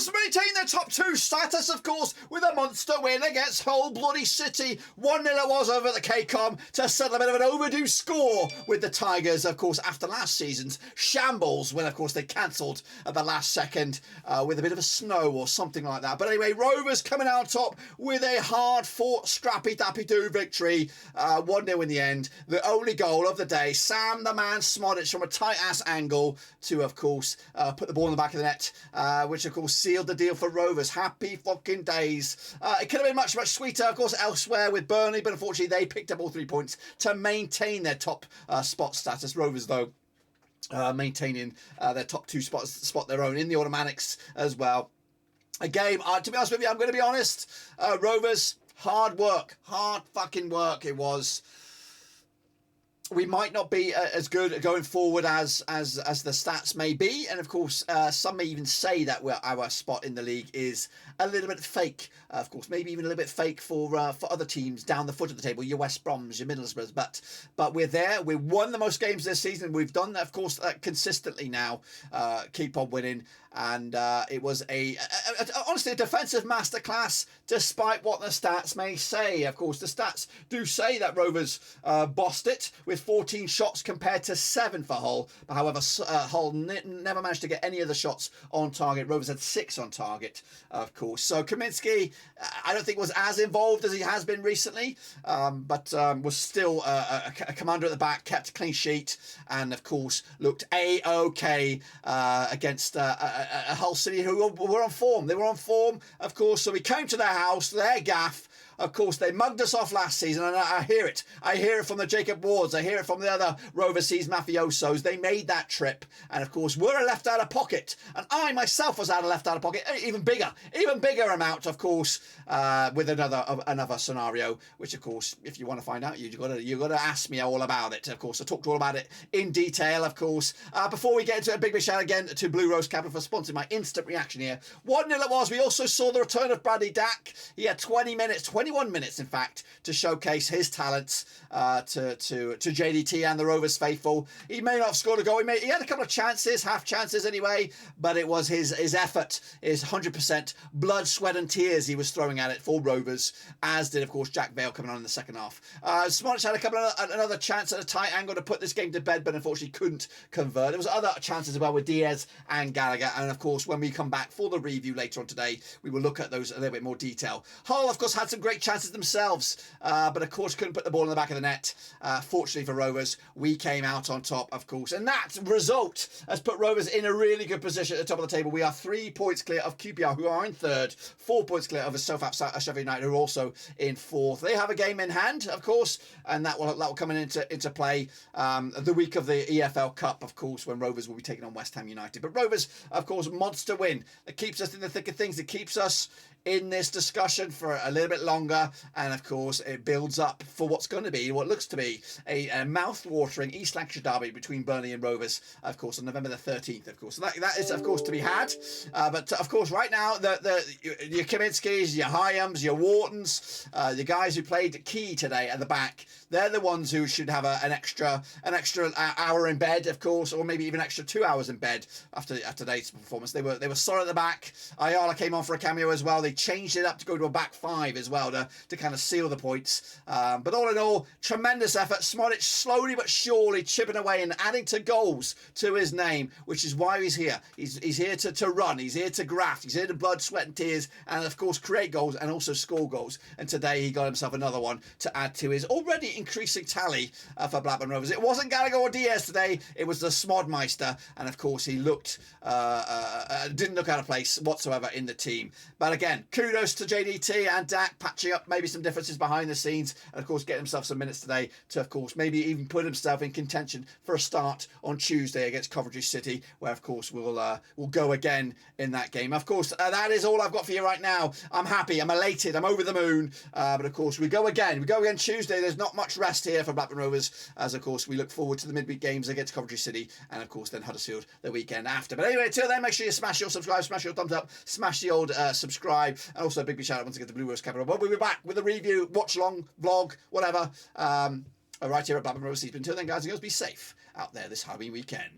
Rovers maintain their top 2 status, of course, with a monster win against Hull bloody City. 1-0 it was over at the KCOM to settle a bit of an overdue score with the Tigers, of course, after last season's shambles when, of course, they cancelled at the last second with a bit of a snow or something like that. But anyway, Rovers coming out top with a hard-fought, scrappy-dappy-do victory. 1-0 in the end. The only goal of the day, Sam the Man Szmodics from a tight-ass angle to, of course, put the ball in the back of the net, which, of course, sealed the deal for Rovers. Happy fucking days. It could have been much, much sweeter, of course, elsewhere with Burnley, but unfortunately they picked up all 3 points to maintain their top spot status. Rovers, though, maintaining their top 2 spot their own in the automatics as well. A game, to be honest with you, I'm going to be honest, Rovers, hard fucking work it was. We might not be as good going forward as the stats may be, and of course some may even say that our spot in the league is a little bit fake. Of course, maybe even a little bit fake for other teams down the foot of the table, your West Broms, your Middlesbroughs, but we're there. We won the most games this season. We've done that, of course, consistently now. Keep on winning, and it was honestly a defensive masterclass, despite what the stats may say. Of course, the stats do say that Rovers bossed it with 14 shots compared to 7 for Hull. But however, Hull never managed to get any of the shots on target. Rovers had 6 on target, of course. So Kaminski, I don't think was as involved as he has been recently, but was still a commander at the back, kept a clean sheet, and of course looked A-OK against a Hull City who were on form. They were on form, of course. So we came to their house, their gaff. Of course, they mugged us off last season, and I hear it. I hear it from the Jacob Wards. I hear it from the other overseas mafiosos. They made that trip, and of course, we're left out of pocket. And I myself was left out of pocket, even bigger amount, of course, with another scenario. Which, of course, if you want to find out, you got to ask me all about it. Of course, I talked all about it in detail. Of course, before we get into a big shout again to Blue Rose Capital for sponsoring my instant reaction here. 1-0 it was. We also saw the return of Bradley Dack. He had 21 minutes, in fact, to showcase his talents to JDT and the Rovers faithful. He may not have scored a goal. He had a couple of chances, half chances anyway, but it was his effort, his 100% blood, sweat and tears he was throwing at it for Rovers, as did, of course, Jack Vale coming on in the second half. Szmodics had another chance at a tight angle to put this game to bed, but unfortunately couldn't convert. There was other chances as well with Diaz and Gallagher, and of course, when we come back for the review later on today, we will look at those a little bit more detail. Hull, of course, had some great chances themselves, but of course couldn't put the ball in the back of the net. Fortunately for Rovers, we came out on top, of course, and that result has put Rovers in a really good position at the top of the table. We are 3 points clear of QPR, who are in third, 4 points clear of Sheffield United, who are also in fourth. They have a game in hand, of course, and that will come into play the week of the EFL Cup, of course, when Rovers will be taking on West Ham United. But Rovers, of course, monster win. It keeps us in the thick of things. It keeps us in this discussion for a little bit longer, and of course it builds up for what looks to be a mouth-watering East Lancashire derby between Burnley and Rovers, of course, on November the 13th, of course. So that is, of course, to be had, but of course right now your Kaminskis, your Hyams, your Whartons, the guys who played key today at the back, they're the ones who should have an extra hour in bed, of course, or maybe even extra 2 hours in bed after today's performance. They were solid at the back. Ayala came on for a cameo as well. They changed it up to go to a back 5 as well to kind of seal the points. But all in all, tremendous effort. Szmodics slowly but surely chipping away and adding to goals to his name, which is why he's here. He's here to run. He's here to graft. He's here to blood, sweat and tears, and of course create goals and also score goals. And today he got himself another one to add to his already increasing tally for Blackburn Rovers. It wasn't Gallagher or Diaz today. It was the Szmodmeister, and of course he didn't look out of place whatsoever in the team. But again, kudos to JDT and Dak patching up maybe some differences behind the scenes, and of course getting himself some minutes today to, of course, maybe even put himself in contention for a start on Tuesday against Coventry City, where of course we'll go again in that game. Of course, that is all I've got for you right now. I'm happy, I'm elated, I'm over the moon, but of course we go again Tuesday. There's not much rest here for Blackburn Rovers, as of course we look forward to the midweek games against Coventry City, and of course then Huddersfield the weekend after. But anyway, till then, make sure you smash your subscribe, smash your thumbs up, smash the old subscribe, and also a big shout out once again to Blue Rose Capital. But we'll be back with a review, watch along, vlog, whatever, right here at Blackburn Rovers. Until then, guys and girls, be safe out there this Halloween weekend.